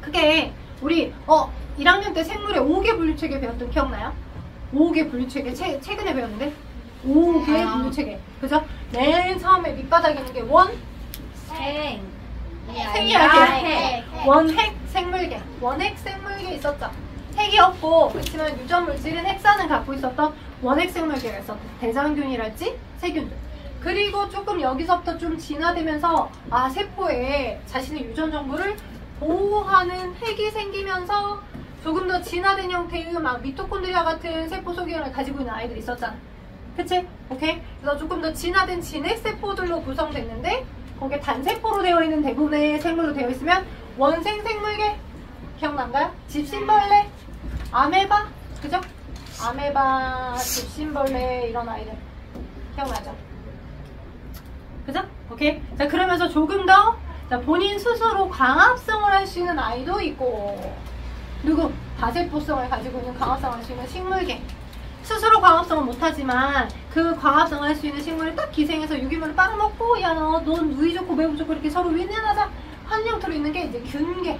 그게 우리 1학년 때 생물의 5개 분류체계 배웠던 기억나요? 5개 분류체계 최근에 배웠는데 5개 분류체계 그죠? 맨 처음에 밑바닥에 있는 게 생이야. 원핵 생물계 원핵 생물계 있었죠. 핵이 없고 그렇지만 유전물질은 핵산을 갖고 있었던 원핵 생물계가 있었던 대장균이랄지 세균들. 그리고 조금 여기서부터 좀 진화되면서 세포에 자신의 유전 정보를 보호하는 핵이 생기면서 조금 더 진화된 형태의 막 미토콘드리아 같은 세포 소경을 가지고 있는 아이들이 있었잖아. 그치? 오케이? 그래서 조금 더 진화된 진핵세포들로 구성됐는데 거기에 단세포로 되어 있는 대부분의 생물로 되어 있으면 원생 생물계 기억난가요? 집신벌레, 아메바, 그죠? 아메바, 집신벌레 이런 아이들 기억나죠? 그죠? 오케이? 자 그러면서 조금 더 본인 스스로 광합성을 할 수 있는 아이도 있고 누구? 다세포성을 가지고 있는 광합성을 할 수 있는 식물계. 스스로 광합성은 못하지만 그 광합성을 할 수 있는 식물을 딱 기생해서 유기물을 빨아먹고 야 넌 우위 좋고 매우 좋고 이렇게 서로 윈윈하자 한 형태로 있는 게 이제 균계.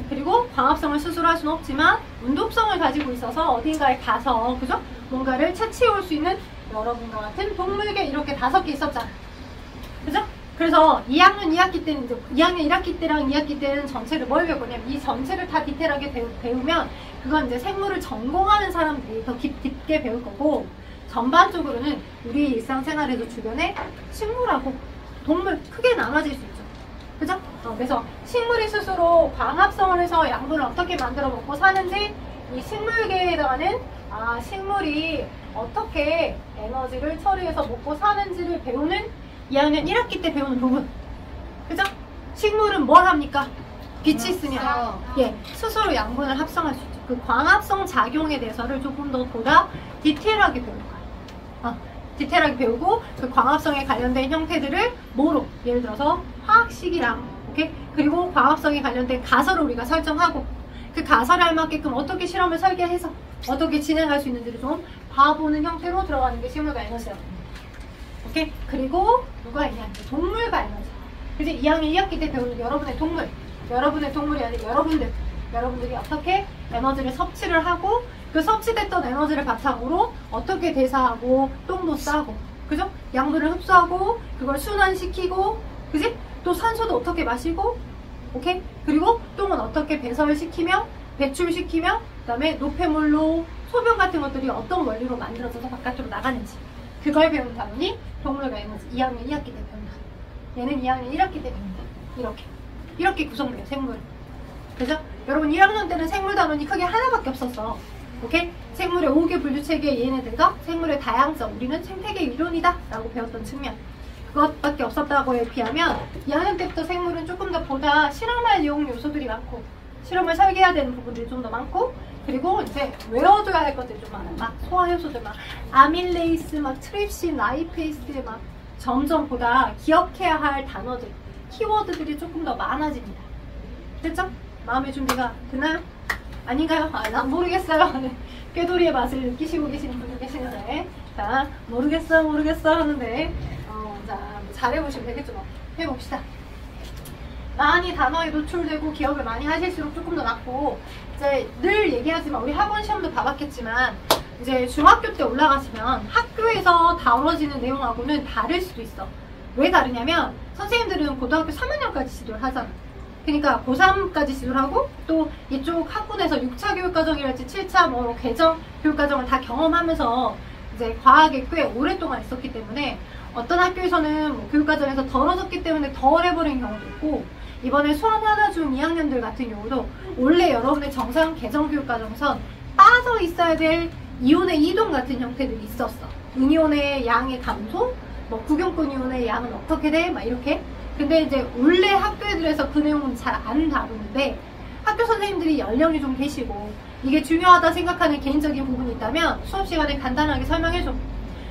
그리고 광합성을 스스로 할 수는 없지만 운동성을 가지고 있어서 어딘가에 가서 그죠? 뭔가를 채취해올 수 있는 여러분과 같은 동물계 이렇게 5개 있었잖아. 그죠? 그래서 2학년 2학기 때는 이제 2학년 1학기 때랑 2학기 때는 전체를 뭘 배우냐면 이 전체를 다 디테일하게 배우면 그건 이제 생물을 전공하는 사람들이 더 깊게 배울 거고 전반적으로는 우리 일상생활에서 주변에 식물하고 동물 크게 나눠질 수 있죠. 그죠? 그래서 식물이 스스로 광합성을 해서 양분을 어떻게 만들어 먹고 사는지 이 식물계에 해당하는 식물이 어떻게 에너지를 처리해서 먹고 사는지를 배우는 2학년 1학기 때 배우는 부분. 그죠? 식물은 뭘 합니까? 빛이 있으면 스스로 양분을 합성할 수 있죠. 그 광합성 작용에 대해서를 조금 더 보다 디테일하게 배울 거예요. 디테일하게 배우고 그 광합성에 관련된 형태들을 뭐로? 예를 들어서 화학식이랑 오케이? 그리고 광합성에 관련된 가설을 우리가 설정하고 그 가설에 알맞게끔 어떻게 실험을 설계해서 어떻게 진행할 수 있는지를 좀 봐보는 형태로 들어가는 게 식물과 에너지예요. 오케이? 그리고 누가 있냐? 동물과 에너지. 그지? 2학년 2학기 때 배우는 여러분의 동물. 여러분의 동물이 아니라 여러분들이 어떻게 에너지를 섭취를 하고 그 섭취됐던 에너지를 바탕으로 어떻게 대사하고 똥도 싸고 그죠? 양분을 흡수하고 그걸 순환시키고 그지? 또 산소도 어떻게 마시고 오케이? 그리고 똥은 어떻게 배설시키며 배출시키며 그 다음에 노폐물로 소변 같은 것들이 어떤 원리로 만들어져서 바깥으로 나가는지 그걸 배우는 단원이 동물과 에너지 2학년 2학기 때 배운다. 얘는 2학년 1학기 때 배운다. 이렇게 구성돼요. 생물. 그죠? 여러분 1학년 때는 생물 단원이 크게 하나밖에 없었어. 오케이? 생물의 5개 분류체계 얘네들과 생물의 다양성 우리는 생태계 이론이다 라고 배웠던 측면 그것밖에 없었다고에 비하면 2학년 때부터 생물은 조금 더 보다 실험할 용 요소들이 많고 실험을 설계해야 되는 부분들이 좀 더 많고 그리고 이제 외워줘야 할 것들이 좀 많아요. 막 소화효소들 막 아밀레이스 막 트립신 라이페이스 막 점점 보다 기억해야 할 단어들 키워드들이 조금 더 많아집니다. 됐죠? 마음의 준비가 되나요? 아닌가요? 난 모르겠어요. 꾀돌이의 맛을 느끼시고 계시는 분이 계시는데 자 모르겠어 하는데 자 잘해보시면 되겠죠. 뭐. 해봅시다. 많이 단어에 노출되고 기억을 많이 하실수록 조금 더 낫고 이제 늘 얘기하지만 우리 학원 시험도 봐봤겠지만 이제 중학교 때 올라가시면 학교에서 다뤄지는 내용하고는 다를 수도 있어. 왜 다르냐면 선생님들은 고등학교 3학년까지 지도를 하잖아. 그러니까 고3까지 지도를 하고 또 이쪽 학군에서 6차 교육과정이랄지 7차 뭐 개정 교육과정을 다 경험하면서 이제 과학에 꽤 오랫동안 있었기 때문에 어떤 학교에서는 뭐 교육과정에서 덜어졌기 때문에 덜 해버린 경우도 있고 이번에 수원 하나중 2학년들 같은 경우도 원래 여러분의 정상 개정교육과정에선 빠져 있어야 될 이온의 이동 같은 형태들이 있었어. 은이온의 양의 감소, 뭐 구경권 이온의 양은 어떻게 돼? 막 이렇게. 근데 이제 원래 학교들에서 그 내용은 잘 안 다루는데 학교 선생님들이 연령이 좀 계시고 이게 중요하다 생각하는 개인적인 부분이 있다면 수업 시간에 간단하게 설명해줘.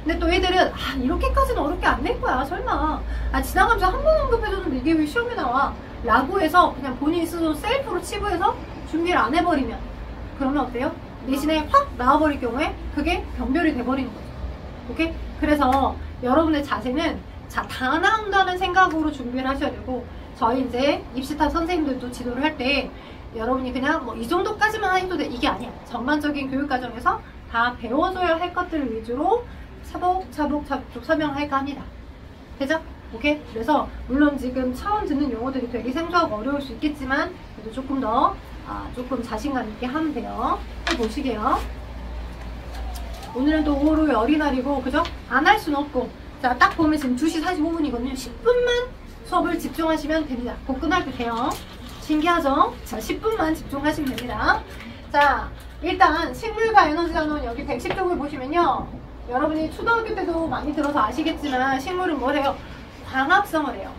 근데 또 애들은 이렇게까지는 어렵게 안 될 거야 설마 지나가면서 한 번 언급해줬는데 이게 왜 시험에 나와 라고 해서 그냥 본인이 스스로 셀프로 치부해서 준비를 안 해버리면 그러면 어때요? 대신에 확 나와버릴 경우에 그게 변별이 돼버리는 거죠. 오케이? 그래서 여러분의 자세는 다 나온다는 생각으로 준비를 하셔야 되고 저희 이제 입시탑 선생님들도 지도를 할 때 여러분이 그냥 뭐 이 정도까지만 해도 돼 이게 아니야. 전반적인 교육 과정에서 다 배워줘야 할 것들을 위주로 차곡차곡 설명할까 합니다. 되죠? 오케이? 그래서 물론 지금 처음 듣는 용어들이 되게 생소하고 어려울 수 있겠지만 그래도 조금 더 조금 자신감 있게 하면 돼요. 보시게요. 오늘은 또 5월호의 어린날이고 그죠? 안 할 수는 없고 자, 딱 보면 지금 2시 45분이거든요. 10분만 수업을 집중하시면 됩니다. 곧 끝날 때 돼요. 신기하죠? 자, 10분만 집중하시면 됩니다. 자, 일단 식물과 에너지 단원 여기 110쪽을 보시면요. 여러분이 초등학교 때도 많이 들어서 아시겠지만 식물은 뭘 해요? 광합성을 해요.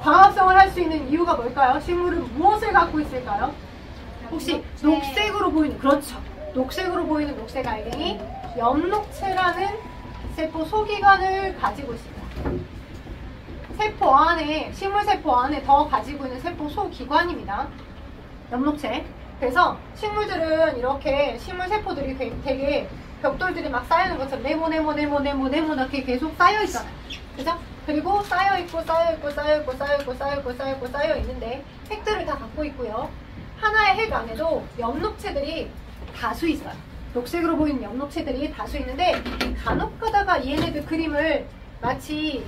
광합성을 할 수 있는 이유가 뭘까요? 식물은 무엇을 갖고 있을까요? 혹시 녹색으로 보이는, 그렇죠. 녹색으로 보이는 녹색 알갱이 엽록체라는 세포 소기관을 가지고 있습니다. 세포 안에, 식물세포 안에 더 가지고 있는 세포 소기관입니다. 엽록체. 그래서 식물들은 이렇게 식물세포들이 되게 벽돌들이 막 쌓여있는 것처럼 네모네모네모네모네모네게 계속 쌓여있잖아요. 그죠? 그리고 쌓여있고 쌓여있는데 핵들을 다 갖고 있고요. 하나의 핵 안에도 엽록체들이 다수 있어요. 녹색으로 보이는 엽록체들이 다수 있는데 간혹 가다가 얘네들 그림을 마치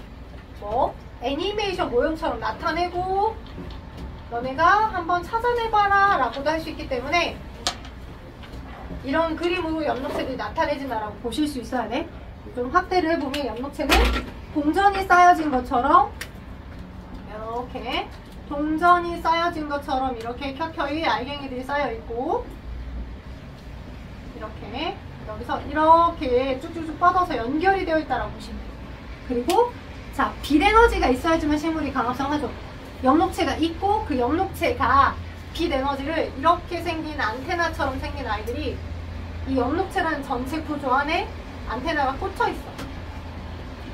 뭐 애니메이션 모형처럼 나타내고 너네가 한번 찾아내봐라 라고도 할 수 있기 때문에 이런 그림으로 엽록체들이 나타내진다라고 보실 수 있어야 돼. 좀 확대를 해보면 엽록체는 동전이 쌓여진 것처럼 이렇게 동전이 쌓여진 것처럼 이렇게 켜켜이 알갱이들이 쌓여있고 이렇게 여기서 이렇게 쭉쭉쭉 뻗어서 연결이 되어 있다라고 보시면 돼요. 그리고 자, 빛 에너지가 있어야지만 식물이 광합성하죠. 엽록체가 있고 그 엽록체가 빛 에너지를 이렇게 생긴 안테나처럼 생긴 아이들이 이 엽록체라는 전체 구조 안에 안테나가 꽂혀 있어.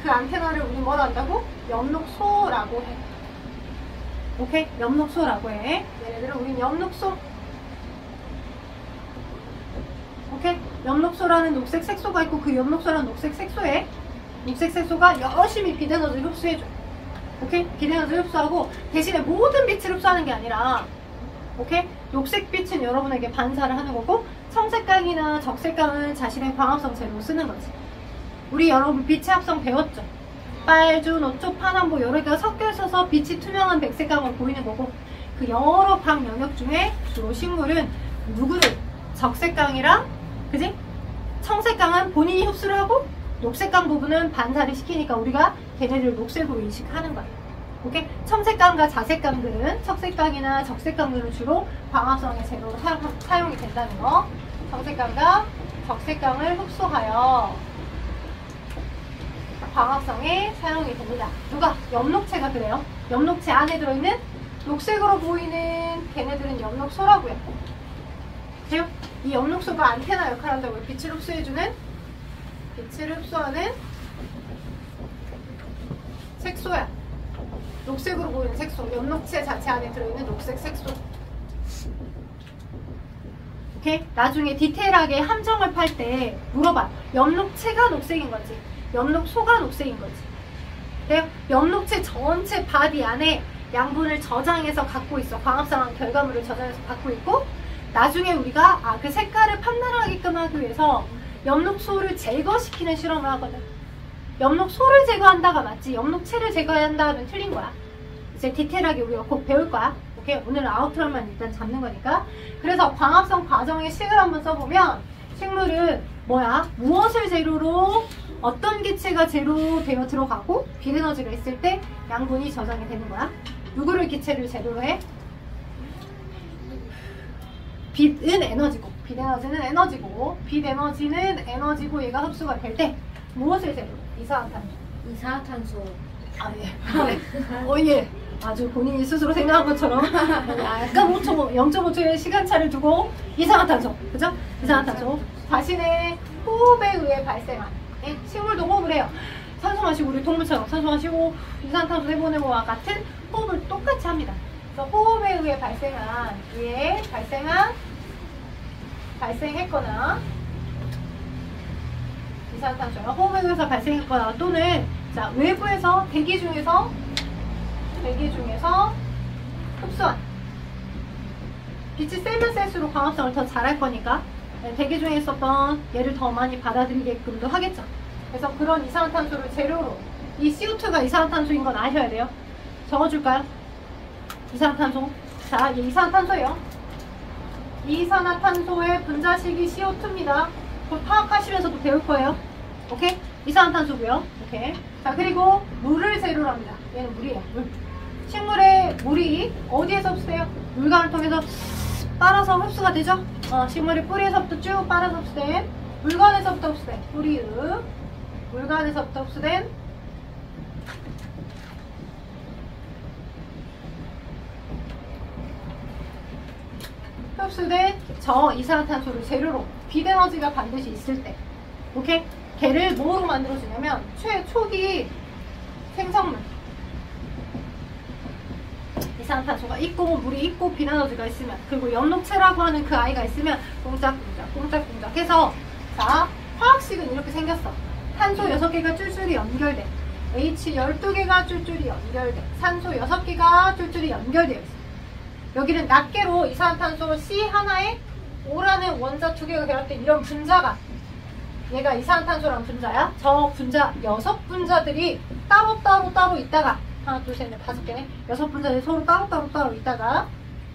그 안테나를 우리 뭐라 한다고? 엽록소라고 해. 오케이? 엽록소라고 해. 얘네들은 우린 엽록소. 오케이? 엽록소라는 녹색 색소가 있고 그 엽록소라는 녹색 색소에 녹색 색소가 열심히 빛 에너지를 흡수해줘. 오케이? 빛 에너지를 흡수하고 대신에 모든 빛을 흡수하는 게 아니라 오케이? 녹색 빛은 여러분에게 반사를 하는 거고 청색광이나 적색광은 자신의 광합성 재료로 쓰는 거지. 우리 여러분 빛의 합성 배웠죠? 빨주, 노초, 파남보 여러 개가 섞여 있어서 빛이 투명한 백색광으로 보이는 거고 그 여러 광 영역 중에 주로 식물은 누구를? 적색광이랑 그지? 청색광은 본인이 흡수를 하고 녹색광 부분은 반사를 시키니까 우리가 걔네를 녹색으로 인식하는 거야. 오케이? 청색광과 자색광들은 청색광이나 적색광들은 주로 광합성의 재료로 사용이 된다는 거. 청색광과 적색광을 흡수하여 광합성에 사용이 됩니다. 누가? 엽록체가 그래요. 엽록체 안에 들어있는 녹색으로 보이는 걔네들은 엽록소라고요. 그래요? 이 엽록소가 안테나 역할을 한다고요. 빛을 흡수해주는 빛을 흡수하는 색소야. 녹색으로 보이는 색소. 엽록체 자체 안에 들어있는 녹색 색소. 오케이? 나중에 디테일하게 함정을 팔 때 물어봐. 엽록체가 녹색인 거지. 엽록소가 녹색인 거지. 그래요? 엽록체 전체 바디 안에 양분을 저장해서 갖고 있어. 광합성한 결과물을 저장해서 갖고 있고 나중에 우리가 그 색깔을 판단하게끔 하기 위해서 엽록소를 제거시키는 실험을 하거든. 엽록소를 제거한다가 맞지 엽록체를 제거한다 하면 틀린 거야. 이제 디테일하게 우리가 곧 배울 거야. 오케이? 오늘은 아웃라인만 일단 잡는 거니까. 그래서 광합성 과정의 식을 한번 써보면 식물은 뭐야? 무엇을 재료로 어떤 기체가 재료로 되어 들어가고 빛 에너지가 있을 때 양분이 저장이 되는 거야. 누구를 기체를 재료로 해? 빛은 에너지고 빛 에너지는 에너지고 빛 에너지는 에너지고 얘가 흡수가 될 때 무엇을 재료로? 이산화탄소. 이산화탄소. 아 예. 예. 아주 본인이 스스로 생각한 것처럼 약간 0.5초의 시간차를 두고 이산화탄소. 그죠? 이산화탄소. 자신의 호흡에 의해 발생한 식물도 호흡을 해요. 산소 마시고 우리 동물처럼 산소 마시고 이산화탄소 내보내는 것과 같은 호흡을 똑같이 합니다. 그래서 호흡에 의해 발생했거나 이산화탄소가 호흡에 의해서 발생했거나 또는 자 외부에서 대기 중에서 대기 중에서 흡수한. 빛이 세면 셀수록 광합성을 더 잘할 거니까 대기 중에 있었던 얘를 더 많이 받아들이게끔도 하겠죠. 그래서 그런 이산화탄소를 재료로, 이 CO2가 이산화탄소인 건 아셔야 돼요. 적어줄까요? 이산화탄소. 자, 얘 이산화탄소예요. 이산화탄소의 분자식이 CO2입니다. 곧 파악하시면서도 배울 거예요. 오케이? 이산화탄소고요. 오케이. 자, 그리고 물을 재료로 합니다. 얘는 물이에요. 물. 식물의 물이 어디에서 흡수돼요? 물관을 통해서 빨아서 흡수가 되죠? 식물의 뿌리에서부터 쭉 빨아서 흡수된, 물관에서부터 흡수된, 뿌리의 물관에서부터 흡수된 저 이산화탄소를 재료로 빛에너지가 반드시 있을 때, 오케이? 걔를 뭐로 만들어주냐면 초기 생성물, 이산화탄소가 있고 물이 있고 빛에너지가 있으면, 그리고 연록체라고 하는 그 아이가 있으면 꽁짝꽁짝 해서, 자, 화학식은 이렇게 생겼어. 탄소 6개가 쫄쫄이 연결돼, H 12개가 쫄쫄이 연결돼, 산소 6개가 쫄쫄이 연결되어 있어. 여기는 낱개로 이산화탄소 C 하나에 O라는 원자 2개가 결합된 이런 분자가, 얘가 이산화탄소란 분자야. 저 분자 6분자들이 따로 있다가, 하나, 둘, 셋, 넷, 5개네. 6분자들이 서로 따로 있다가,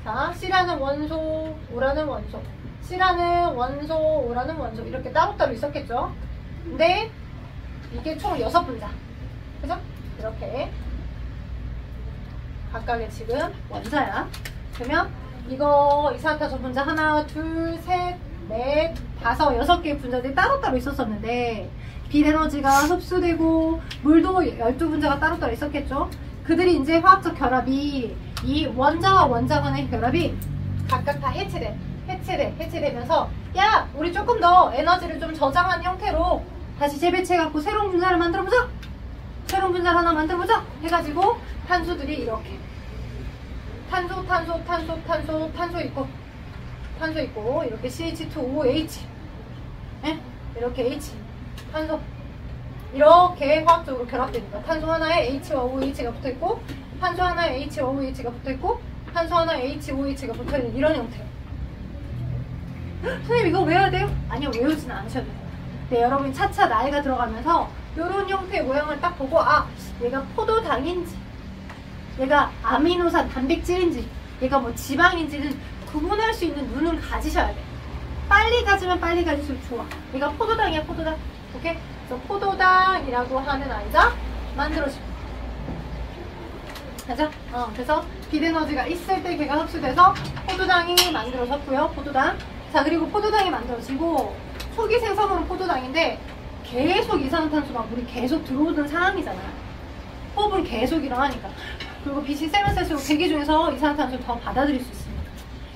자, C라는 원소, O라는 원소, C라는 원소, O라는 원소, 이렇게 따로 있었겠죠. 근데 이게 총 6분자. 그죠? 이렇게 각각의 지금 원자야. 그러면 이거 이산화탄소 분자 하나, 둘, 셋, 넷, 5, 6개의 분자들이 따로 있었었는데, 빛에너지가 흡수되고 물도 12분자가 따로 있었겠죠. 그들이 이제 화학적 결합이, 이 원자와 원자 간의 결합이 각각 다 해체되면서, 야, 우리 조금 더 에너지를 좀 저장한 형태로 다시 재배치해갖고 새로운 분자를 만들어보자, 새로운 분자를 하나 만들어보자 해가지고 탄소들이 이렇게 탄소 있고 이렇게 CH2OH, 이렇게 H, 탄소, 이렇게 화학적으로 결합됩니다. 탄소 하나에 H와 OH가 붙어있고, 탄소 하나에 H와 OH가 붙어있고, 탄소 하나에 H, OH가 붙어있는 이런 형태로. 선생님 이거 외워야 돼요? 아니요, 외우지는 않으셔도 돼요. 네, 여러분이 차차 나이가 들어가면서 이런 형태의 모양을 딱 보고, 아, 얘가 포도당인지, 얘가 아미노산 단백질인지, 얘가 뭐 지방인지는 구분할 수 있는 눈은 가지셔야 돼. 빨리 가지면 빨리 가질수록 좋아. 얘가 포도당이야, 포도당. 오케이? 그래서 포도당이라고 하는 아이가 만들어지고. 맞아? 그래서 빛에너지가 있을 때 걔가 흡수돼서 포도당이 만들어졌고요. 포도당. 자, 그리고 포도당이 만들어지고, 초기 생성물은 포도당인데 계속 이산화탄소가 물이 계속 들어오는 상황이잖아요. 호흡은 계속 일어나니까. 그리고 빛이 세면 셀수록 대기 중에서 이산화탄소를 더 받아들일 수 있습니다.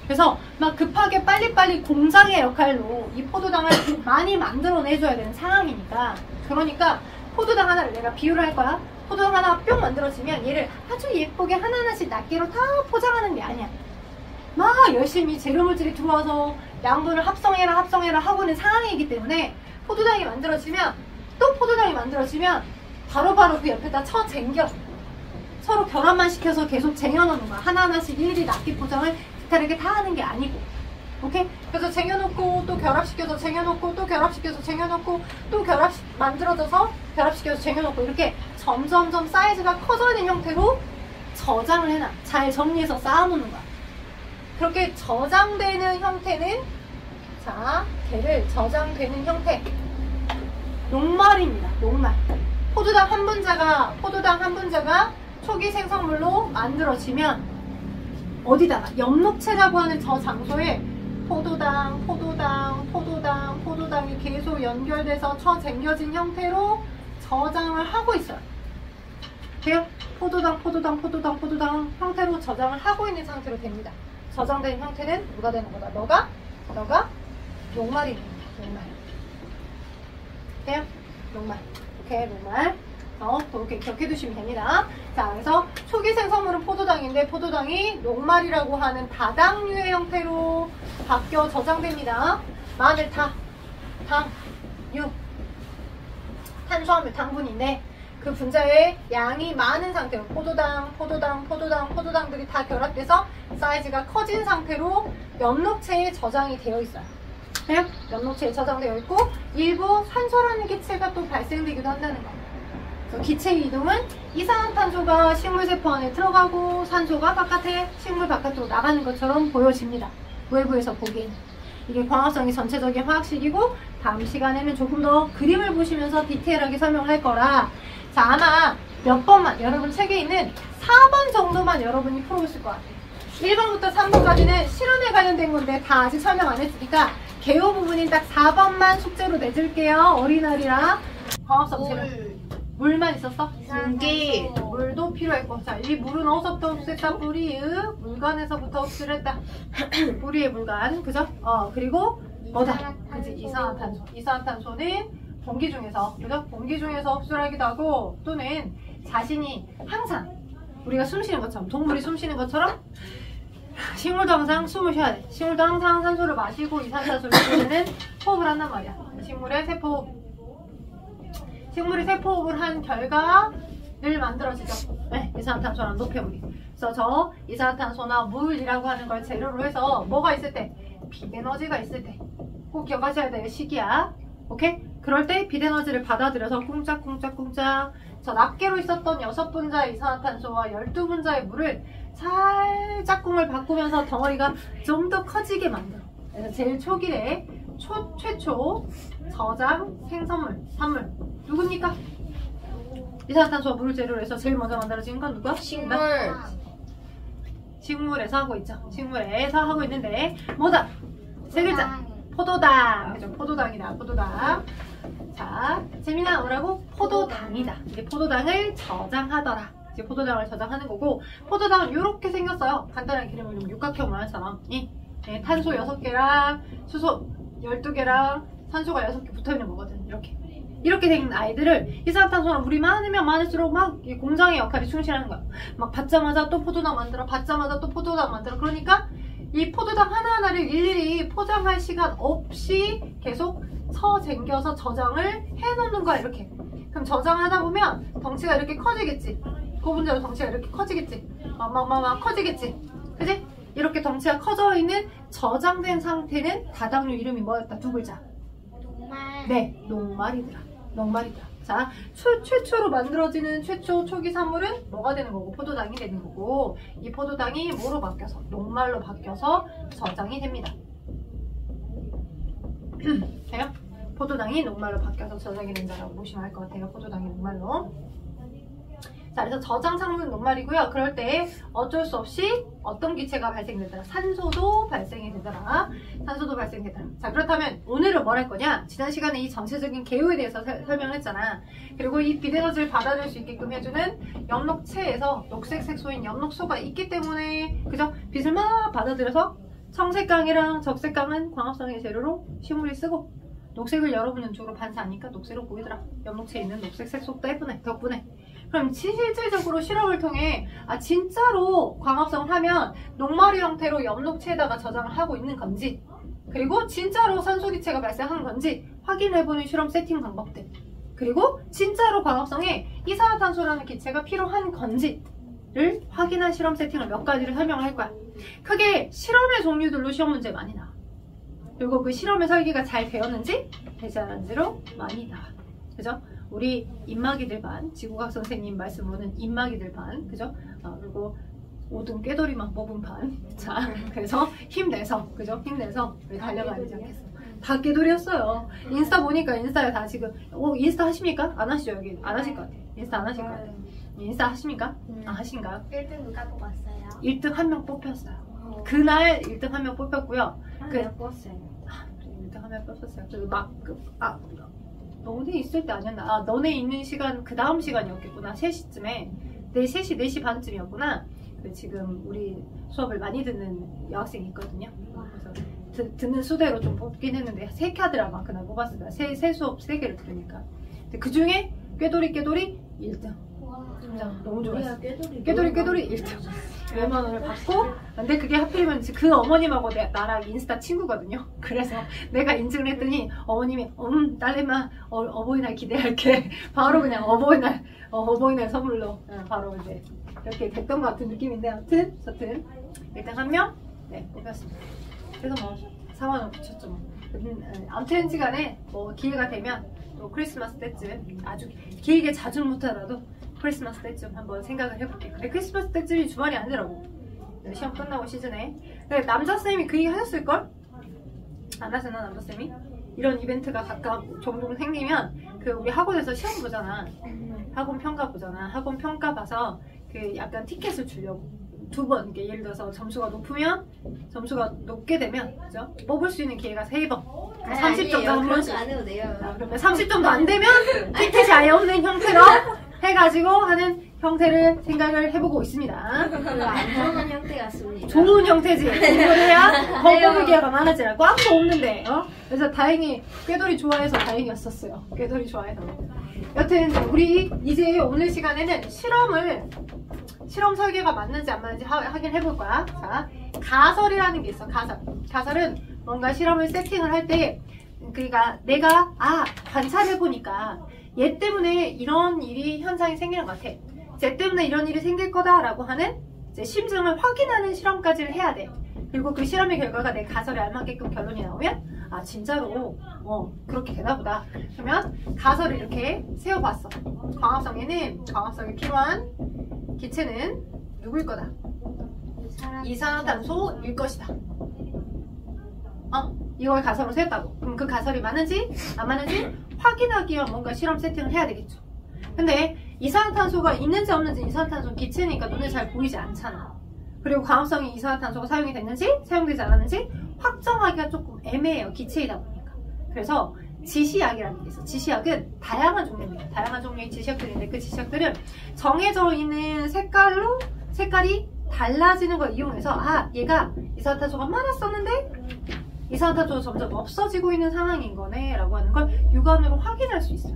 그래서 막 급하게 빨리빨리 공장의 역할로 이 포도당을 많이 만들어내줘야 되는 상황이니까, 그러니까 포도당 하나를 내가 비유를 할 거야. 포도당 하나 뿅 만들어지면 얘를 아주 예쁘게 하나하나씩 낱개로 다 포장하는 게 아니야. 막 열심히 재료물질이 들어와서 양분을 합성해라 하고 있는 상황이기 때문에, 포도당이 만들어지면, 또 포도당이 만들어지면 바로바로 그 옆에다 쟁겨. 서로 결합만 시켜서 계속 쟁여놓는 거야. 하나하나씩 일일이 낱개 포장을 기타르게 다 하는 게 아니고. 오케이? 그래서 쟁여놓고 또 결합시켜서 쟁여놓고 또 결합시켜서 쟁여놓고 또 만들어져서 결합시켜서 쟁여놓고, 이렇게 점점점 사이즈가 커져있는 형태로 저장을 해놔. 잘 정리해서 쌓아놓는 거야. 그렇게 저장되는 형태는, 자, 걔를 저장되는 형태, 녹말입니다. 녹말. 포도당 한 분자가 초기 생성물로 만들어지면 어디다가 엽록체라고 하는 저 장소에 포도당이 계속 연결돼서 처쟁겨진 형태로 저장을 하고 있어요. 돼요? 포도당 형태로 저장을 하고 있는 상태로 됩니다. 저장된 형태는 누가 되는 거다? 너가 녹말입니다. 녹말. 돼요? 녹말. 오케이, 녹말. 이렇게 기억해 두시면 됩니다. 자, 그래서 초기 생성물은 포도당인데, 포도당이 녹말이라고 하는 다당류의 형태로 바뀌어 저장됩니다. 마늘, 당, 유, 탄수화물, 당분인데, 그 분자의 양이 많은 상태로 포도당들이 다 결합돼서 사이즈가 커진 상태로 엽록체에 저장이 되어 있어요. 네? 엽록체에 저장되어 있고 일부 산소라는 기체가 또 발생되기도 한다는 거예요. 그래서 기체 이동은 이산화탄소가 식물세포 안에 들어가고 산소가 바깥에 식물 바깥으로 나가는 것처럼 보여집니다. 외부에서 보기에는. 이게 광합성이 전체적인 화학식이고 다음 시간에는 조금 더 그림을 보시면서 디테일하게 설명할 거라 자 아마 몇 번만 여러분 책에 있는 4번 정도만 여러분이 풀어보실 것 같아요. 1번부터 3번까지는 실험에 관련된 건데 다 아직 설명 안 했으니까 개요 부분인 딱 4번만 숙제로 내줄게요. 어린아이라 광합성 재료 물만 있었어? 물기 물도 필요했고 자, 이 물은 어디서부터 흡수했다? 뿌리의 물관에서부터 흡수를 했다. 뿌리의 물관 그죠? 그리고 뭐다? 그치 이산화탄소 이산화탄소는 공기 중에서 그죠? 공기 중에서 흡수를 하기도 하고 또는 자신이 항상 우리가 숨 쉬는 것처럼 동물이 숨 쉬는 것처럼 식물도 항상 숨을 쉬어야 돼. 식물도 항상 산소를 마시고 이산화탄소를 내는 호흡을 한단 말이야. 식물의 세포호흡을 한 결과를 만들어지죠. 네, 이산화탄소랑 노폐물이. 그래서 저 이산화탄소나 물이라고 하는 걸 재료로 해서 뭐가 있을 때? 빛에너지가 있을 때. 꼭 기억하셔야 될 시기야. 오케이? 그럴 때 빛에너지를 받아들여서 꿍짝꿍짝꿍짝 저 낱개로 있었던 6분자의 이산화탄소와 12분자의 물을 살짝 궁을 바꾸면서 덩어리가 좀 더 커지게 만들어. 그래서 제일 초기에 최초 저장 생선물, 산물 누굽니까? 이산화탄소와 물을 재료로 해서 제일 먼저 만들어진 건 누구야? 식물 식물에서 하고 있죠. 식물에서 하고 있는데 뭐다? 세 글자. 포도당. 그죠? 포도당이다. 포도당. 자, 재민아 뭐라고? 포도당이다. 이게 포도당을 저장하더라. 이제 포도당을 저장하는 거고 포도당은 이렇게 생겼어요. 간단한 그림을 좀 육각형 모양처럼 탄소 6개랑 수소 12개랑 산소가 6개 붙어있는 거거든. 이렇게 생긴 아이들을 이산화탄소랑 물이 많으면 많을수록 막 공장의 역할이 충실하는 거야. 막 받자마자 또 포도당 만들어 받자마자 또 포도당 만들어. 그러니까 이 포도당 하나하나를 일일이 포장할 시간 없이 계속 쳐쟁겨서 저장을 해놓는 거야. 이렇게. 그럼 저장하다 보면 덩치가 이렇게 커지겠지. 고분자로 덩치가 이렇게 커지겠지. 막 커지겠지. 그지? 이렇게 덩치가 커져 있는 저장된 상태는 다당류 이름이 뭐였다? 두 글자. 녹말. 네, 녹말이더라. 녹말이더라. 자, 최초로 만들어지는 최초 초기 산물은 뭐가 되는 거고? 포도당이 되는 거고 이 포도당이 뭐로 바뀌어서? 녹말로 바뀌어서 저장이 됩니다. 돼요? 포도당이 녹말로 바뀌어서 저장이 된다라고 보시면 할 것 같아요. 포도당이 녹말로. 자, 그래서 저장 상물은 녹말이고요. 그럴 때 어쩔 수 없이 어떤 기체가 발생되더라? 산소도 발생이 되더라. 산소도 발생되더라. 자, 그렇다면 오늘은 뭘 할 거냐? 지난 시간에 이 전체적인 개요에 대해서 설명을 했잖아. 그리고 이 빛에너지를 받아들일 수 있게끔 해주는 엽록체에서 녹색 색소인 엽록소가 있기 때문에 그죠? 빛을 막 받아들여서 청색강이랑 적색강은 광합성의 재료로 식물이 쓰고 녹색을 여러분은 주로 반사하니까 녹색으로 보이더라. 엽록체에 있는 녹색 색소 덕분에. 그럼 실질적으로 실험을 통해 진짜로 광합성을 하면 녹말이 형태로 엽록체에다가 저장을 하고 있는 건지 그리고 진짜로 산소기체가 발생한 건지 확인해보는 실험 세팅 방법들 그리고 진짜로 광합성에 이산화탄소라는 기체가 필요한 건지를 확인한 실험 세팅을 몇 가지를 설명할 거야. 크게 실험의 종류들로 시험 문제 많이 나와. 그리고 그 실험의 설계가 잘 되었는지 되지 않았는지로 많이 나와. 그죠? 우리 인마기들 반, 지구과학 선생님 말씀으로는 인마기들 반, 그죠? 그리고 5등 꾀돌이만 뽑은 반. 자, 그래서 힘내서, 그죠? 힘내서 우리 달려가야 되지 않겠어? 다 꾀돌이였어요. 인스타 보니까 인스타에 다 지금, 인스타 하십니까? 안 하시죠, 여기? 안 하실 것 같아요. 인스타 안 하실 것 같아요. 인스타 하십니까? 안 하신가요? 1등 누가 뽑았어요? 1등 한 명 뽑혔어요. 그날 1등 한 명 뽑혔고요. 몇 뽑았어요? 1등 한 명 뽑혔어요. 너네 있을 때 아니었나? 너네 있는 시간 그 다음 시간이었겠구나. 3시쯤에 3시 반쯤이었구나. 지금 우리 수업을 많이 듣는 여학생이 있거든요. 그래서 듣는 수대로 좀 뽑긴 했는데 3카드를 아마 그날 뽑았을 거야. 새 수업 3개를 들으니까. 그 중에 꾀돌이 1등. 심장 너무 좋아했어. 꾀돌이 꾀돌이 1등. 5만 원을 받고, 근데 그게 하필이면 그 어머님하고 나랑 인스타 친구거든요. 그래서 내가 인증을 했더니 어머님이 딸내마 어버이날 기대할게. 바로 그냥 어버이날 선물로 바로 이제 이렇게 됐던 것 같은 느낌인데, 아무튼 저튼 일단 한 명 뽑혔습니다. 그래서 뭐 4만 원 붙였죠 뭐. 아무튼 시간에 뭐 기회가 되면 또 크리스마스 때쯤 아주 길게 자주는 못하더라도 크리스마스 때쯤 한번 생각을 해볼게요. 근데 크리스마스 때쯤이 주말이 아니더라고. 시험 끝나고 시즌에. 근데 남자쌤이 그 얘기 하셨을걸? 안 하셨나 남자쌤이? 이런 이벤트가 가끔 종종 생기면 그 우리 학원에서 시험 보잖아. 학원 평가 보잖아. 학원 평가 봐서 그 약간 티켓을 주려고. 2번, 예를 들어서 점수가 높게 되면, 그죠? 뽑을 수 있는 기회가 3번. 30점도 한 번씩. 안 해도 돼요. 그러면 30점도 안 되면 티켓이 아예 없는 형태로 해가지고 하는 형태를 생각을 해보고 있습니다. 안 좋은 형태 같습니다. 좋은 형태지. 이걸 해야 뽑을 기회가 많아지라. 아무도 없는데, 그래서 다행히 꾀돌이 좋아해서 다행이었었어요. 꾀돌이 좋아해서. 여튼 우리 이제 오늘 시간에는 실험 설계가 맞는지 안 맞는지 확인해볼 거야. 자, 가설이라는 게 있어. 가설은 뭔가 실험을 세팅을 할 때, 그러니까 내가 관찰해보니까 얘 때문에 이런 현상이 생기는 것 같아. 쟤 때문에 이런 일이 생길 거다라고 하는 이제 심증을 확인하는 실험까지를 해야 돼. 그리고 그 실험의 결과가 내 가설에 알맞게끔 결론이 나오면 진짜로 그렇게 되나 보다. 그러면 가설을 이렇게 세워봤어. 광합성이 필요한 기체는 누구일 거다? 이산화탄소일 것이다. 이걸 가설로 세웠다고. 그럼 그 가설이 맞는지 안 맞는지 확인하기 위한 뭔가 실험 세팅을 해야 되겠죠. 근데 이산화탄소가 있는지 없는지, 이산화탄소는 기체니까 눈에 잘 보이지 않잖아. 그리고 광합성이 이산화탄소가 사용이 됐는지 사용되지 않았는지 확정하기가 조금 애매해요. 기체이다 보니까. 그래서 지시약이라는 게 있어. 지시약은 다양한 종류입니다. 다양한 종류의 지시약들인데 그 지시약들은 정해져 있는 색깔이 달라지는 걸 이용해서 얘가 이산화탄소가 많았었는데 이산화탄소가 점점 없어지고 있는 상황인 거네 라고 하는 걸 육안으로 확인할 수 있어요.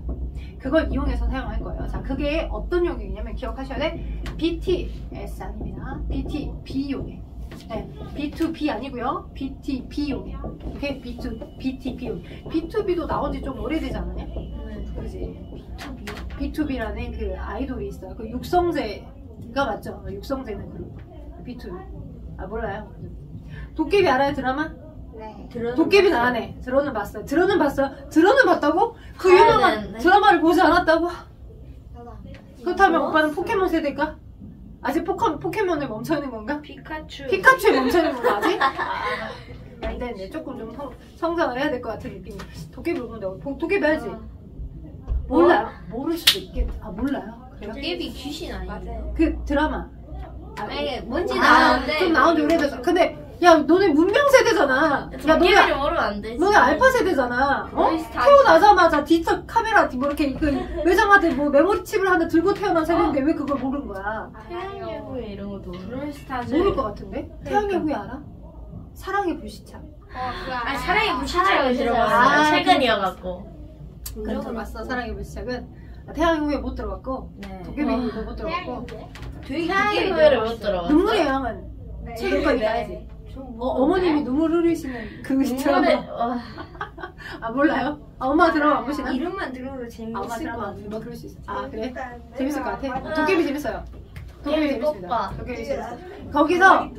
그걸 이용해서 사용할 거예요. 자, 그게 어떤 용액이냐면 기억하셔야 돼. BTS 아닙니다. BTB 용액. 네, B2B 아니고요. BTB 용액. 오케이? BTB 용액. B2B도 나온 지 좀 오래되지 않았냐? 그지? B2B라는 그 아이돌이 있어요. 그 육성재가 맞죠? 육성재는 그룹. B2B. 몰라요. 도깨비 알아요? 드라마? 네. 도깨비는 안 해. 들어는 봤어요. 들어는 봤다고? 그 유명한 드라마를 보지 않았다고? 그렇다면 오빠는 포켓몬 세대일까? 아직 포켓몬에 멈춰있는 건가? 피카츄에 멈춰있는 건가 아직? 안 되네. 조금 좀 성장을 해야 될 것 같은 느낌이. 도깨비 보는데 도깨비 알지? 몰라요. 모를 수도 있겠다. 몰라요. 도깨비 귀신 아니에요? 그 드라마. 뭔지 나오는데 좀 나온 지 오래돼서. 근데 야, 너네 문명 세대잖아. 야, 도깨비를 모르면 안 되지. 너네 알파 세대잖아. 태어나자마자 디지털 카메라 이렇게 외장하듯 메모리 칩을 하나 들고 태어난 세대인데 왜 그걸 모르는 거야? 태양의 후예 이런 것도 브롤스타즈 모를 것 같은데? 태양의 후예 알아? 사랑의 불시착. 사랑의 불시착을 들어봤어요. 최근이어갖고. 그럼 들어봤어. 사랑의 불시착은 태양의 후예 못 들어봤고, 도깨비도 못 들어봤고, 태양의 후예를 못 들어봤어. 눈물의 여왕은 최근까지 알지? 어머님이 눈물 흐르시는 그 드라마. 몰라요? 엄마 드라마 안 보시나? 이름만 들어도 재밌을 것 같아. 그럴 수 있어. 그래? 재밌을 것 같아? 도깨비 재밌어요. 도깨비 재밌습니다. 도깨비 재밌어. 거기서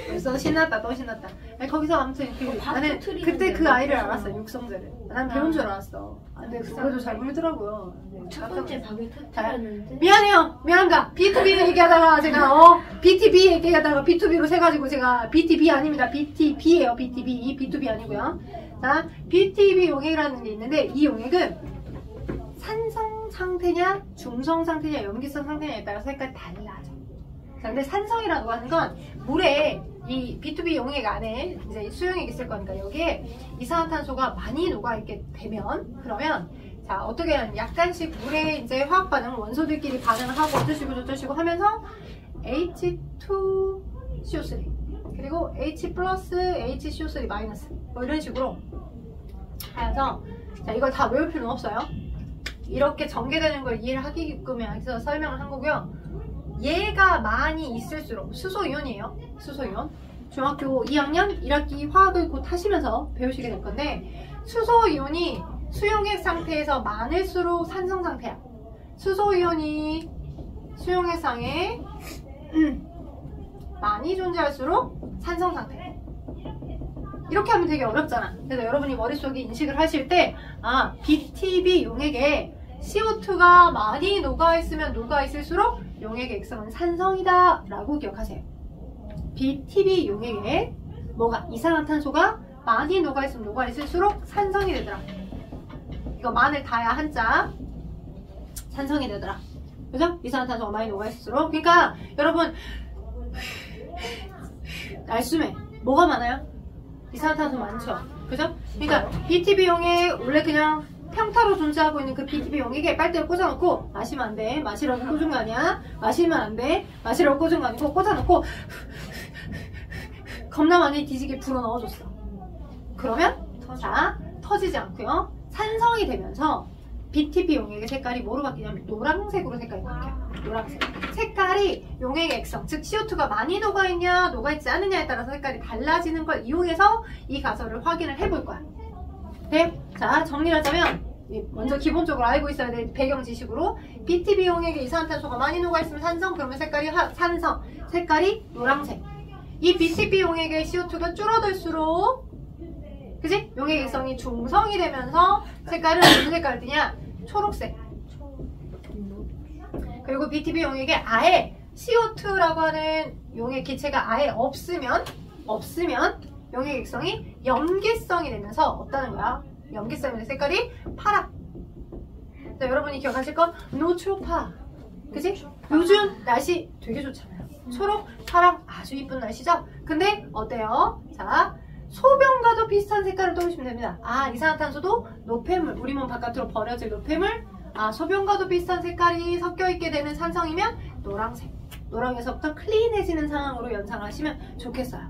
벌써 신났다. 또 신났다. 거기서 아무튼 나는 그때 그 아이를 알았어. 육성재를. 난 배운 줄 알았어. 근데 그래도 잘 모르더라고요. 첫 번째 방이 터뜨렸는데. 미안해요. 미안가. B2B 얘기하다가 제가 BTB 얘기하다가 B2B로 세가지고 제가 BTB 아닙니다. BTB예요. BTB. B2B 아니고요. 자, BTB 용액이라는 게 있는데 이 용액은 산성 상태냐 중성 상태냐 염기성 상태냐에 따라서 색깔이 달라져. 자, 근데 산성이라고 하는 건 물에 이 B2B 용액 안에 이제 수용액이 있을 거니까 여기에 이산화탄소가 많이 녹아있게 되면 그러면 자, 어떻게 하면 약간씩 물에 이제 화학 반응, 원소들끼리 반응을 하고 어쩌시고 저쩌시고 하면서 H2CO3 그리고 H 플러스 HCO3 마이너스 뭐 이런 식으로 하면서 자, 이걸 다 외울 필요는 없어요. 이렇게 전개되는 걸 이해를 하게끔 해서 설명을 한 거고요. 얘가 많이 있을수록 수소이온이에요. 수소이온. 중학교 2학년 1학기 화학을 곧 하시면서 배우시게 될 건데 수소이온이 수용액 상태에서 많을수록 산성 상태야. 수소이온이 수용액 상에 많이 존재할수록 산성 상태. 이렇게 하면 되게 어렵잖아. 그래서 여러분이 머릿속에 인식을 하실 때 BTB 용액에 CO2가 많이 녹아있으면 녹아있을수록 용액의 액성은 산성이다 라고 기억하세요. BTB 용액에 뭐가 이산화탄소가 많이 녹아있으면 녹아있을수록 산성이 되더라. 이거 만을 다야 한자 산성이 되더라. 그죠? 이산화탄소가 많이 녹아있을수록. 그러니까 여러분 날숨에 뭐가 많아요? 이산화탄소 많죠? 그죠? 그러니까 BTB 용액 원래 그냥 평타로 존재하고 있는 그 BTB 용액에 빨대를 꽂아놓고 마시면 안 돼. 마시라고 꽂은 거 아니야. 마시면 안 돼. 마시라고 꽂은 거 아니고 꽂아놓고 겁나 많이 뒤지게 불어 넣어줬어. 그러면 자 터지지 않고요. 산성이 되면서 BTB 용액의 색깔이 뭐로 바뀌냐면 노란색으로 색깔이 바뀌어요. 노란색. 색깔이 용액의 액성, 즉 CO2가 많이 녹아있냐 녹아있지 않느냐에 따라서 색깔이 달라지는 걸 이용해서 이 가설을 확인을 해볼 거야. 네? 자 정리를 하자면 먼저 기본적으로 알고 있어야 될 배경 지식으로 BTB 용액에 이산화탄소가 많이 녹아있으면 산성, 그러면 색깔이 산성, 색깔이 노란색. 이 BTB 용액의 CO2가 줄어들수록 그지? 용액 액성이 중성이 되면서 색깔은 무슨 색깔을 띠냐? 초록색. 그리고 BTB 용액에 아예 CO2라고 하는 용액 기체가 아예 없으면 용액 액성이 염기성이 되면서 없다는 거야. 염기성이 되는 색깔이 파랗. 자, 여러분이 기억하실 건 노초파. 그지? 요즘 날씨 되게 좋잖아요. 초록, 파랑 아주 이쁜 날씨죠? 근데 어때요? 자, 소변과도 비슷한 색깔을 떠오시면 됩니다. 이산화탄소도 노폐물, 우리 몸 바깥으로 버려질 노폐물. 소변과도 비슷한 색깔이 섞여있게 되는 산성이면 노란색. 노랑에서부터 클린해지는 상황으로 연상을 하시면 좋겠어요.